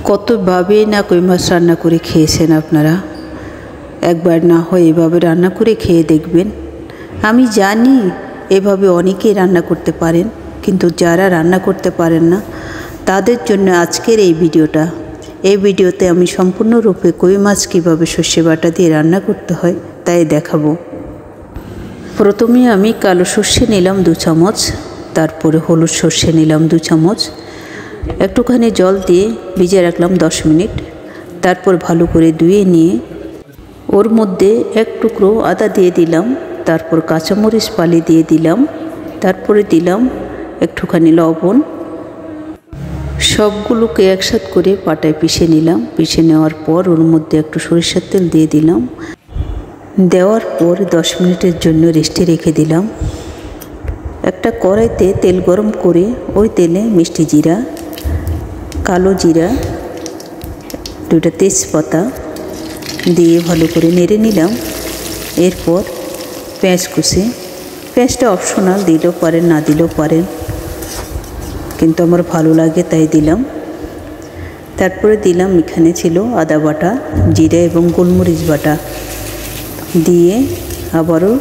কতভাবে না কই মাছ রান্না করে খেয়েছেন আপনারা। একবার না হয় এভাবে রান্না করে খেয়ে দেখবেন। আমি জানি এভাবে অনেকেই রান্না করতে পারেন, কিন্তু যারা রান্না করতে পারেন না তাদের জন্য আজকের এই ভিডিওটা। এই ভিডিওতে আমি সম্পূর্ণরূপে কই মাছ কীভাবে সর্ষে বাটা দিয়ে রান্না করতে হয় তাই দেখাবো। প্রথমে আমি কালো সর্ষে নিলাম 2 চামচ, তারপরে হলুদ সর্ষে নিলাম 2 চামচ, একটুখানি জল দিয়ে ভিজিয়ে রাখলাম 10 মিনিট। তারপর ভালো করে ধুয়ে নিয়ে ওর মধ্যে এক টুকরো আদা দিয়ে দিলাম, তারপর কাঁচামরিচ ফালি দিয়ে দিলাম, তারপরে দিলাম একটুখানি লবণ। সবগুলোকে একসাথে করে পাটায় পিষে নিলাম। পিষে নেওয়ার পর ওর মধ্যে একটু সরিষার তেল দিয়ে দিলাম। দেওয়ার পর 10 মিনিটের জন্য রেস্টে রেখে দিলাম। একটা কড়াইতে তেল গরম করে ওই তেলে মিষ্টি জিরা, কালো জিরা, 2টা তেজপাতা দিয়ে ভালো করে নেড়ে নিলাম। এরপর পেঁয়াজ কুচি, পেঁয়াজটা অপশনাল, দিলেও পারেন না দিলেও পারেন, কিন্তু আমার ভালো লাগে তাই দিলাম। তারপরে দিলাম এখানে ছিল আদা বাটা, জিরা এবং গোলমরিচ বাটা দিয়ে আবারও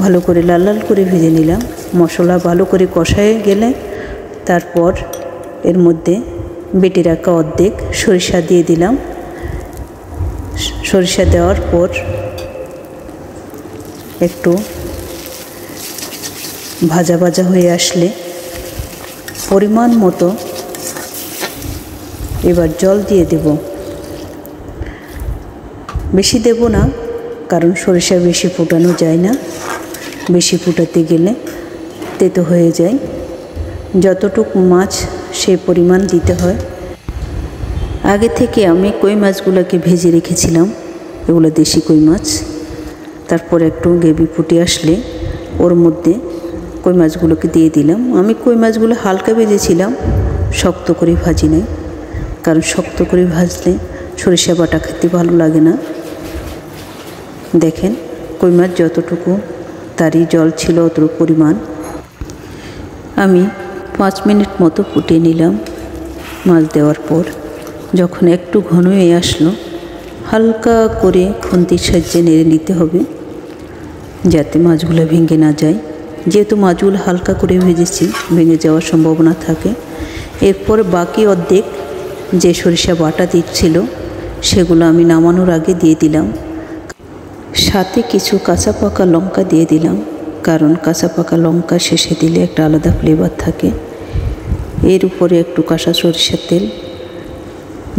ভালো করে লাল লাল করে ভেজে নিলাম। মশলা ভালো করে কষায় গেলে তারপর এর মধ্যে বেটে রাখা অর্ধেক সরিষা দিয়ে দিলাম। সরিষা দেওয়ার পর একটু ভাজা ভাজা হয়ে আসলে পরিমাণ মতো এবার জল দিয়ে দেব। বেশি দেব না, কারণ সরিষা বেশি ফোটানো যায় না, বেশি ফোটাতে গেলে তেতো হয়ে যায়। যতটুকু মাছ সেই পরিমাণ দিতে হয়। আগে থেকে আমি কই মাছগুলোকে ভেজে রেখেছিলাম, এগুলো দেশি কই মাছ। তারপর একটু গ্রেভি ফুটে আসলে ওর মধ্যে কই মাছগুলোকে দিয়ে দিলাম। আমি কই মাছগুলো হালকা ভেজেছিলাম, শক্ত করে ভাজি নাই, কারণ শক্ত করে ভাজলে সরিষা বাটা খেতে ভালো লাগে না। দেখেন কই মাছ যতটুকু তারই জল ছিল অতটুকু পরিমাণ। আমি 5 মিনিট মতো ফুটিয়ে নিলাম। মাছ দেওয়ার পর যখন একটু ঘন হয়ে আসলো, হালকা করে খুন্তির সাহায্যে নেড়ে নিতে হবে যাতে মাছগুলো ভেঙে না যায়। যেহেতু মাছগুলো হালকা করে ভেজেছি, ভেঙে যাওয়ার সম্ভাবনা থাকে। এরপর বাকি অর্ধেক যে সরিষা বাটা দিচ্ছিল সেগুলো আমি নামানোর আগে দিয়ে দিলাম। সাথে কিছু কাঁচা পাকা লঙ্কা দিয়ে দিলাম, কারণ কাঁচা পাকা লঙ্কা শেষে দিলে একটা আলাদা ফ্লেভার থাকে। এর উপরে একটু কাঁচা সরিষার তেল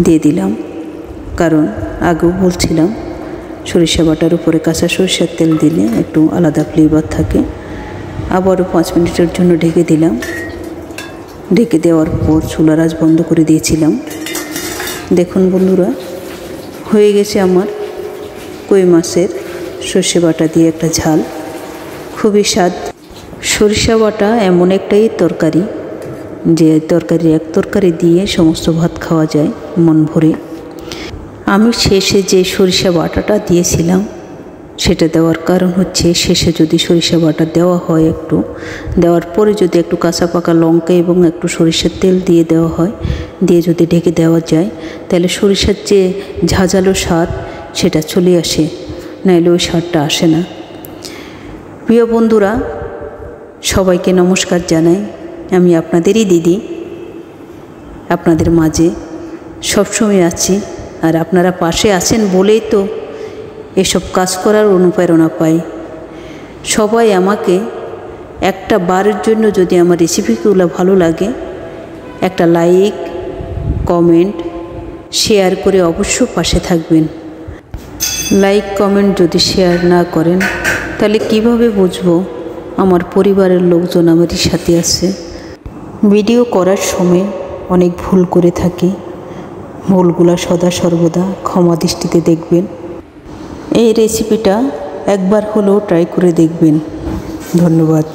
দিয়ে দিলাম, কারণ আগেও বলছিলাম সরিষা বাটার উপরে কাঁচা সরিষার তেল দিলে একটু আলাদা ফ্লেভার থাকে। আবারও 5 মিনিটের জন্য ঢেকে দিলাম। ঢেকে দেওয়ার পর চুলার আঁচ বন্ধ করে দিয়েছিলাম। দেখুন বন্ধুরা, হয়ে গেছে আমার কই মাছের সর্ষে বাটা দিয়ে একটা ঝাল, খুবই স্বাদ। সরিষা বাটা এমন একটাই তরকারি যে এক তরকারি দিয়ে সমস্ত ভাত খাওয়া যায় মন ভরে। আমি শেষে যে সরিষা বাটাটা দিয়েছিলাম সেটা দেওয়ার কারণ হচ্ছে, শেষে যদি সরিষা বাটা দেওয়া হয়, একটু দেওয়ার পরে যদি একটু কাঁচা পাকা লঙ্কা এবং একটু সরিষার তেল দিয়ে দেওয়া হয়, দিয়ে যদি ঢেকে দেওয়া যায়, তাহলে সরিষার যে ঝাঁঝালো স্বাদ সেটা চলে আসে, নাহলে ওই স্বাদটা আসে না। প্রিয় বন্ধুরা, সবাইকে নমস্কার জানাই। আমি আপনাদেরই দিদি, আপনাদের মাঝে সবসময় আছি, আর আপনারা পাশে আছেন বলেই তো এসব কাজ করার অনুপ্রেরণা পাই। সবাই আমাকে একটা বারের জন্য যদি আমার রেসিপিগুলো ভালো লাগে, একটা লাইক, কমেন্ট, শেয়ার করে অবশ্য পাশে থাকবেন। লাইক কমেন্ট যদি শেয়ার না করেন তাহলে কিভাবে বুঝবো আমার পরিবারের লোকজন আমারই সাথে আছে। ভিডিও করার সময় অনেক ভুল করে থাকি, ভুলগুলো সদা সর্বদা ক্ষমা দৃষ্টিতে দেখবেন। এই রেসিপিটা একবার হলেও ট্রাই করে দেখবেন। ধন্যবাদ।